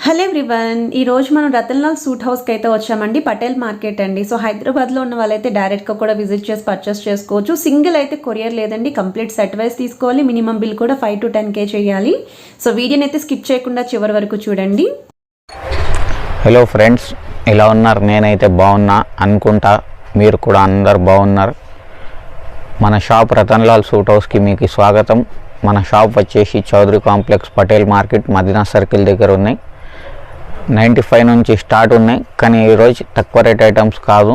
Hello everyone, ఈరోజు మనం Ratanlal suit హౌస్కి అయితే వచ్చామండి. పటేల్ మార్కెట్ అండి. సో హైదరాబాద్లో ఉన్న వాళ్ళైతే డైరెక్ట్గా కూడా విజిట్ చేసి పర్చేస్ చేసుకోవచ్చు. సింగిల్ అయితే కొరియర్ లేదండి, కంప్లీట్ సెట్ వైస్ తీసుకోవాలి. మినిమం బిల్ కూడా 5 to 10K చేయాలి. సో వీడియోని అయితే స్కిప్ చేయకుండా చివరి వరకు చూడండి. హలో ఫ్రెండ్స్, ఇలా ఉన్నారు? నేనైతే బాగున్నా అనుకుంటా, మీరు కూడా అందరు బాగున్నారు. మన షాప్ రతన్లాల్ సూట్ హౌస్కి మీకు స్వాగతం. మన షాప్ వచ్చేసి Chaudhary complex, Patel market, Madina circle దగ్గర ఉన్నాయి. 95 నుంచి స్టార్ట్ ఉన్నాయి, కానీ ఈరోజు తక్కువ రేట్ ఐటమ్స్ కాదు.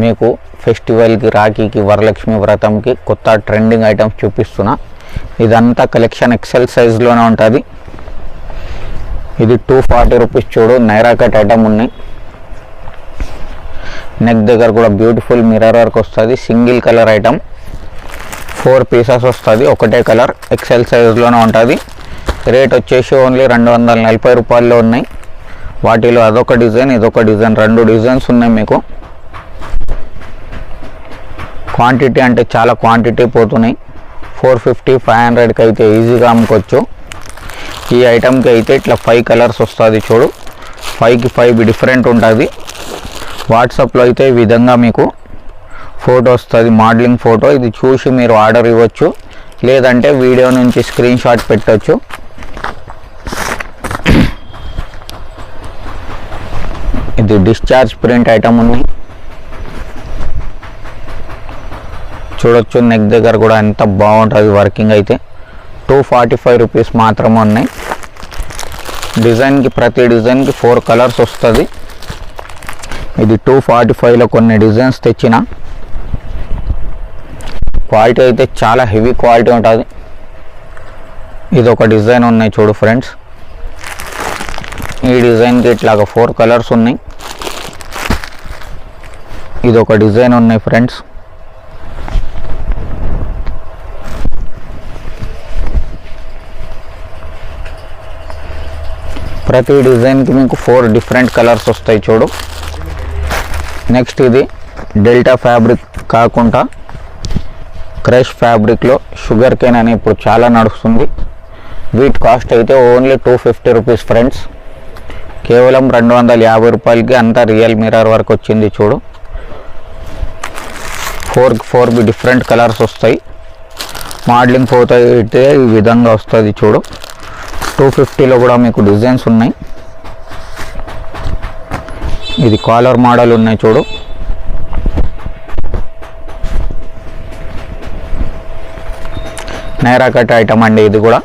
మీకు ఫెస్టివల్కి, రాఖీకి, వరలక్ష్మి వ్రతంకి కొత్త ట్రెండింగ్ ఐటమ్స్ చూపిస్తున్నా. ఇదంతా కలెక్షన్ ఎక్సెల్ సైజ్లోనే ఉంటుంది. ఇది 240 రూపీస్. చూడు, నైరా కట్ ఐటమ్ ఉన్నాయి. నెక్ దగ్గర కూడా బ్యూటిఫుల్ మిర్రర్ వర్క్ వస్తుంది. సింగిల్ కలర్ ఐటమ్, 4 పీసెస్ వస్తుంది. ఒకటే కలర్, ఎక్సెల్ సైజ్లోనే ఉంటుంది. రేట్ వచ్చేసి ఓన్లీ 240 రూపాయల్లో ఉన్నాయి. వాటిలో అదొక డిజైన్, ఇదొక డిజైన్, 2 డిజైన్స్ ఉన్నాయి. మీకు క్వాంటిటీ అంటే చాలా క్వాంటిటీ పోతున్నాయి. 450, 500కి అయితే ఈజీగా అమ్ముకోవచ్చు. ఈ ఐటమ్కి అయితే ఇట్లా 5 కలర్స్ వస్తుంది. చూడు, 5కి 5 డిఫరెంట్ ఉంటుంది. వాట్సాప్లో అయితే ఈ విధంగా మీకు ఫోటో వస్తుంది, మోడలింగ్ ఫోటో. ఇది చూసి మీరు ఆర్డర్ ఇవ్వచ్చు, లేదంటే వీడియో నుంచి స్క్రీన్ షాట్ పెట్టవచ్చు. ఇది డిశ్చార్జ్ ప్రింట్ ఐటమ్ ఉన్నాయి. చూడొచ్చు, నెక్ దగ్గర కూడా ఎంత బాగుంటుంది వర్కింగ్. అయితే 245 రూపీస్ మాత్రమే ఉన్నాయి. డిజైన్కి, ప్రతి డిజైన్కి 4 కలర్స్ వస్తుంది. ఇది 245లో కొన్ని డిజైన్స్ తెచ్చిన. క్వాలిటీ అయితే చాలా హెవీ క్వాలిటీ ఉంటుంది. ఇది ఒక డిజైన్ ఉన్నాయి. చూడు ఫ్రెండ్స్, ఈ డిజైన్కి ఇట్లాగా 4 కలర్స్ ఉన్నాయి. ఇది ఒక డిజైన్ ఉన్నాయి ఫ్రెండ్స్. ప్రతి డిజైన్కి మీకు 4 డిఫరెంట్ కలర్స్ వస్తాయి. చూడు, నెక్స్ట్ ఇది డెల్టా ఫ్యాబ్రిక్ కాకుండా క్రష్ ఫ్యాబ్రిక్లో షుగర్ కేన్ అని ఇప్పుడు చాలా నడుస్తుంది. వీటి కాస్ట్ అయితే ఓన్లీ 250 రూపీస్ ఫ్రెండ్స్. కేవలం 250 రూపాయలకి అంతా రియల్ మిర్రర్ వర్క్ వచ్చింది. చూడు, 4 డిఫరెంట్ కలర్స్ వస్తాయి. మోడలింగ్ ఫోటో అయితే ఈ విధంగా వస్తుంది. చూడు, 250లో కూడా మీకు డిజైన్స్ ఉన్నాయి. ఇది కాలర్ మోడల్ ఉన్నాయి. చూడు, నైరా కట్ ఐటమ్ అండి. ఇది కూడా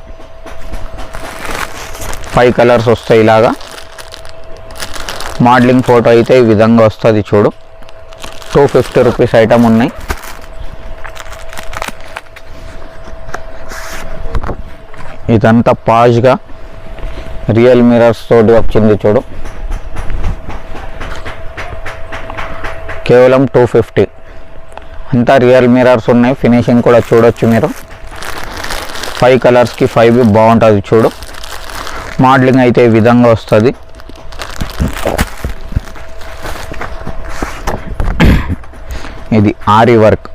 5 కలర్స్ వస్తాయి. ఇలాగా మోడలింగ్ ఫోటో అయితే ఈ విధంగా వస్తుంది. చూడు, 250 రూపీస్ ఐటమ్ ఉన్నాయి. ఇదంతా పాజ్గా రియల్ మిర్రర్స్ తోటి వచ్చింది. చూడు, కేవలం 250. అంతా రియల్ మిర్రర్స్ ఉన్నాయి. ఫినిషింగ్ కూడా చూడొచ్చు మీరు. 5 కలర్స్కి 5 బాగుంటుంది. చూడు, మోడలింగ్ అయితే ఈ విధంగా వస్తుంది. ఇది ఆరి వర్క్.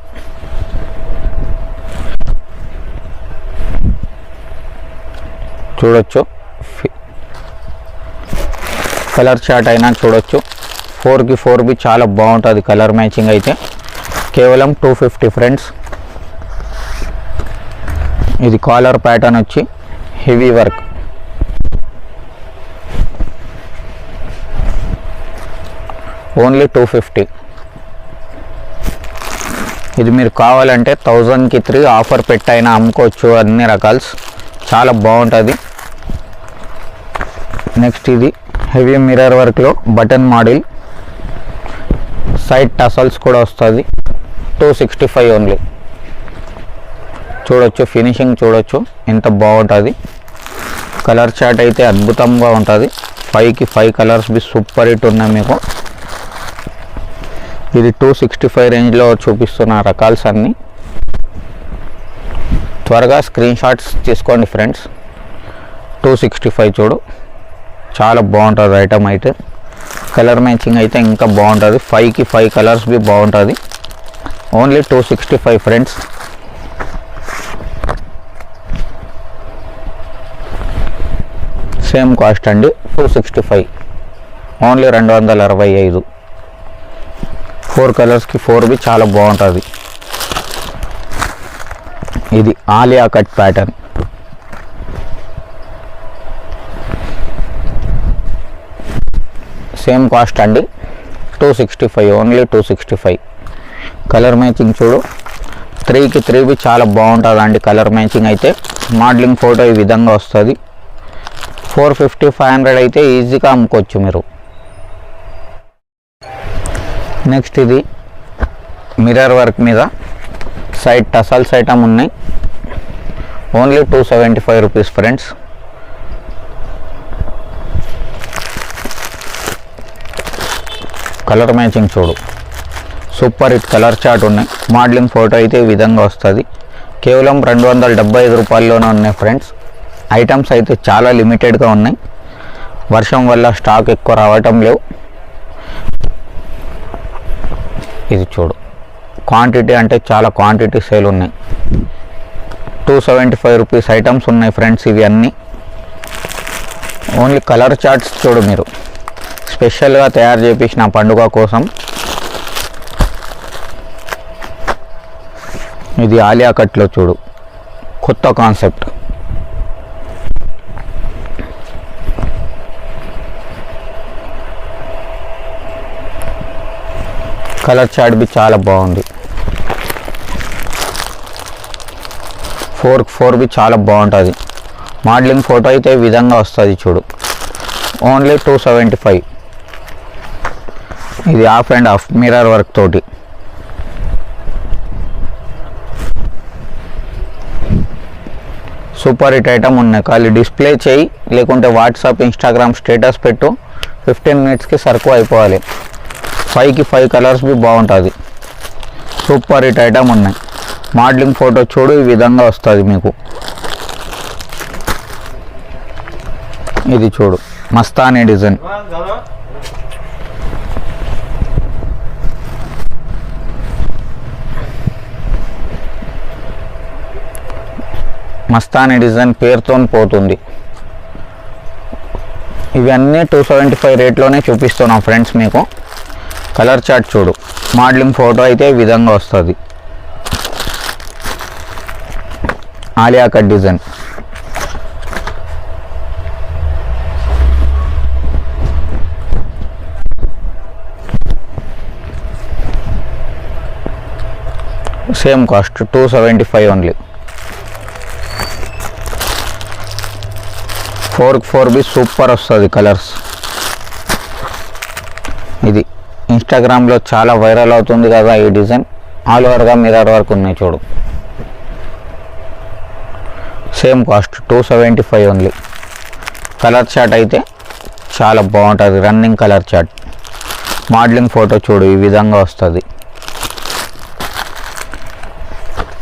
చూడొచ్చు, కలర్ చార్ట్ అయినా చూడొచ్చు. 4కి 4 చాలా బాగుంటుంది కలర్ మ్యాచింగ్. అయితే కేవలం 250 ఫ్రెండ్స్. ఇది కాలర్ ప్యాటర్న్ వచ్చి హెవీ వర్క్. ఓన్లీ 250. ఇది మీరు కావాలంటే 1000కి 3 ఆఫర్ పెట్టైనా అమ్ముకోవచ్చు. అన్ని రకాల్స్ చాలా బాగుంటుంది. నెక్స్ట్ ఇది హెవీ మిర్రర్ వర్క్లో బటన్ మోడల్, సైడ్ టసల్స్ కూడా వస్తుంది. 265 ఓన్లీ. చూడొచ్చు, ఫినిషింగ్ చూడొచ్చు ఎంత బాగుంటుంది. కలర్ చార్ట్ అయితే అద్భుతంగా ఉంటుంది. 5కి 5 కలర్స్ సూపర్ హిట్ ఉన్నాయి మీకు. ఇది 265 రేంజ్లో చూపిస్తున్న రకాల్స్ అన్నీ. త్వరగా స్క్రీన్ షాట్స్ తీసుకోండి ఫ్రెండ్స్. 265 చూడు, చాలా బాగుంటుంది ఐటమ్. అయితే కలర్ మ్యాచింగ్ అయితే ఇంకా బాగుంటుంది. 5కి 5 కలర్స్ బాగుంటుంది. Only 265 friends. సేమ్ కాస్ట్ అండి 265, ఓన్లీ 265. 4 కలర్స్కి 4 చాలా బాగుంటుంది. ఇది Alia cut pattern. Same cost అండి 265, ఓన్లీ 265. కలర్ మ్యాచింగ్ చూడు 3కి 3 చాలా బాగుంటుంది అండి. కలర్ మ్యాచింగ్ అయితే మోడలింగ్ ఫోటో ఈ విధంగా వస్తుంది. 450, 500 అయితే ఈజీగా అమ్ముకోవచ్చు మీరు. నెక్స్ట్ ఇది మిర్రర్ వర్క్ మీద సైడ్ టసల్స్ ఐటమ్ ఉన్నాయి. Only 275 rupees friends. Colour matching చూడు సూపర్ హిట్ కలర్ చార్ట్ ఉన్నాయి. మోడలింగ్ ఫోటో అయితే ఈ విధంగా వస్తుంది. కేవలం 275 రూపాయల్లోనే ఉన్నాయి ఫ్రెండ్స్. ఐటమ్స్ అయితే చాలా లిమిటెడ్గా ఉన్నాయి. వర్షం వల్ల స్టాక్ ఎక్కువ రావటం లేవు. ఇది చూడు క్వాంటిటీ అంటే చాలా క్వాంటిటీ సేల్ ఉన్నాయి. 275 రూపీస్ ఐటమ్స్ ఉన్నాయి ఫ్రెండ్స్. ఇవి అన్నీ ఓన్లీ కలర్ చార్ట్స్ చూడు మీరు స్పెషల్గా తయారు చేయించిన పండుగ కోసం. ఇది ఆలియా కట్లో చూడు కొత్త కాన్సెప్ట్. కలర్ చార్ట్ బి చాలా బాగుంది. 4 బి చాలా బాగుంటుంది. మోడలింగ్ ఫోటో అయితే ఈ విధంగా వస్తుంది చూడు. ఓన్లీ 275. ఇది half and half mirror work తోటి. సూపర్ హిట్ ఐటమ్ ఉన్నాయి. ఖాళీ డిస్ప్లే చేయి లేకుంటే వాట్సాప్ ఇన్స్టాగ్రామ్ స్టేటస్ పెట్టు. 15 మినిట్స్కి సరుకు అయిపోవాలి. 5కి 5 కలర్స్ బి బాగుంటుంది. సూపర్ హిట్ ఐటమ్ ఉన్నాయి. మోడలింగ్ ఫోటో చూడు ఈ విధంగా వస్తుంది మీకు. ఇది చూడు మస్తానీ డిజైన్. మస్తానీ డిజైన్ పేరుతో పోతుంది. ఇవన్నీ 275 రేట్లోనే చూపిస్తున్నాం ఫ్రెండ్స్ మీకు. కలర్ చార్ట్ చూడు మోడలింగ్ ఫోటో అయితే ఈ విధంగా వస్తుంది. Alia cut design. Same cost 275 only. 4 be super వస్తుంది కలర్స్. ఇది ఇన్స్టాగ్రామ్లో చాలా వైరల్ అవుతుంది కదా ఈ డిజైన్. ఆల్ ఓవర్గా మిర్రర్ వర్క్ ఉన్నాయి చూడు. Same cost 275 only. Colour chart అయితే చాలా బాగుంటుంది. Running colour chart. Modelling photo చూడు ఈ విధంగా వస్తుంది.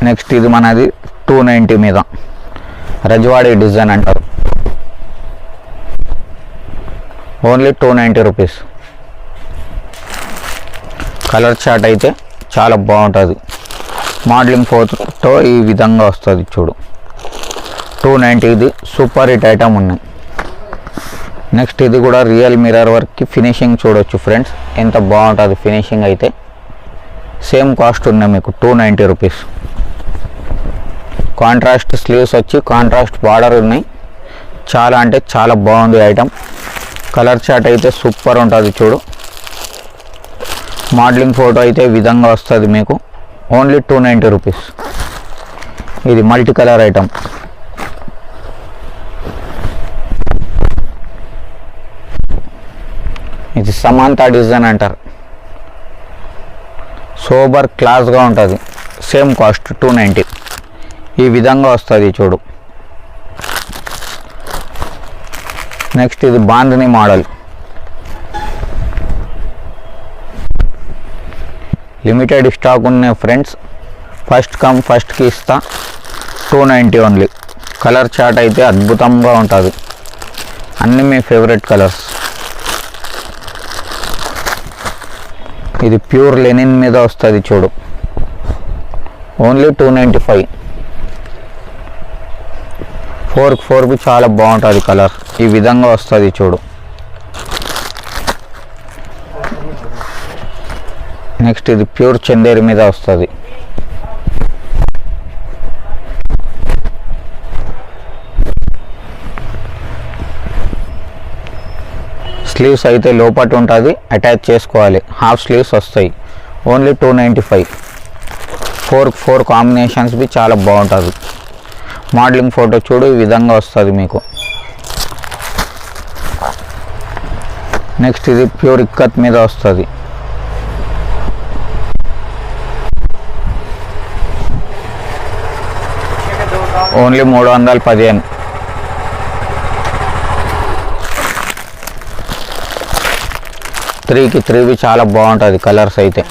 నెక్స్ట్ ఇది మనది 290 మీద రజవాడీ డిజైన్ అంటారు. Only 290 rupees. కలర్ చార్ట్ అయితే చాలా బాగుంటుంది. మోడలింగ్ ఫోటో ఈ విధంగా వస్తుంది చూడు. 290 ఇది సూపర్ హిట్ ఐటమ్ ఉన్నాయి. నెక్స్ట్ ఇది కూడా రియల్ మిర్రర్ వర్క్కి ఫినిషింగ్ చూడొచ్చు ఫ్రెండ్స్ ఎంత బాగుంటుంది ఫినిషింగ్ అయితే. సేమ్ కాస్ట్ ఉన్నాయి మీకు 290 రూపీస్. కాంట్రాస్ట్ స్లీవ్స్ వచ్చి కాంట్రాస్ట్ బార్డర్ ఉన్నాయి. చాలా అంటే చాలా బాగుంది ఐటమ్. కలర్ చార్ట్ అయితే సూపర్ ఉంటుంది చూడు. మోడలింగ్ ఫోటో అయితే ఈ విధంగా వస్తుంది మీకు. Only 290 rupees. ఇది మల్టీ కలర్ ఐటమ్. ఇది సమాంతా డిజైన్ అంటారు. సోబర్ క్లాస్గా ఉంటుంది. Same cost 290. ఈ విధంగా వస్తుంది చూడు. నెక్స్ట్ ఇది బాందిని మోడల్. లిమిటెడ్ స్టాక్ ఉన్నాయి ఫ్రెండ్స్. ఫస్ట్ కమ్ ఫస్ట్కి ఇస్తా. 290 ఓన్లీ. కలర్ చార్ట్ అయితే అద్భుతంగా ఉంటుంది. అన్నీ మీ ఫేవరెట్ కలర్స్. ఇది ప్యూర్ లెనిన్ మీద వస్తుంది చూడు. ఓన్లీ 295. 4 బి చాలా బాగుంటుంది కలర్. ఈ విధంగా వస్తుంది చూడు. నెక్స్ట్ ఇది ప్యూర్ చందేరి మీద వస్తుంది. స్లీవ్స్ అయితే లోపట ఉంటుంది, అటాచ్ చేసుకోవాలి. హాఫ్ స్లీవ్స్ వస్తాయి. ఓన్లీ 295. 4 కాంబినేషన్స్ బి చాలా బాగుంటుంది. మోడలింగ్ ఫోటో చూడు, ఈ విధంగా వస్తుంది మీకు. నెక్స్ట్ ఇది ప్యూర్ ఇక్కత్ మీద వస్తుంది. ఓన్లీ 315. త్రీకి 3 చాలా బాగుంటుంది కలర్స్ అయితే.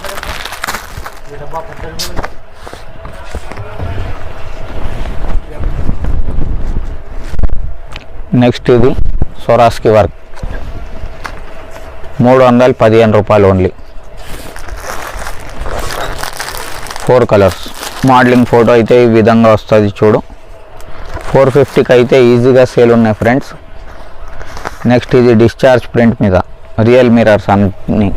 నెక్స్ట్ ఇది సోరాస్కి వర్క్ 315 రూపాయలు ఓన్లీ. 4 కలర్స్. మోడలింగ్ ఫోటో అయితే ఈ విధంగా వస్తుంది చూడు. 450కి అయితే ఈజీగా సేల్ ఉన్నాయి ఫ్రెండ్స్. నెక్స్ట్ ఇది డిశ్చార్జ్ ప్రింట్ మీద రియల్ మిరర్స్ అన్ని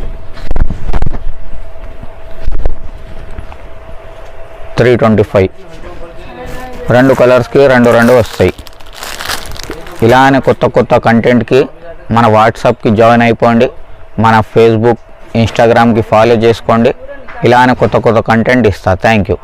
325. 2 కలర్స్కి 2 వస్తాయి. ఇలానే కొత్త కంటెంట్కి మన వాట్సాప్కి జాయిన్ అయిపోండి. మన ఫేస్బుక్, ఇన్స్టాగ్రామ్కి ఫాలో చేసుకోండి. ఇలానే కొత్త కంటెంట్ ఇస్తా. Thank you.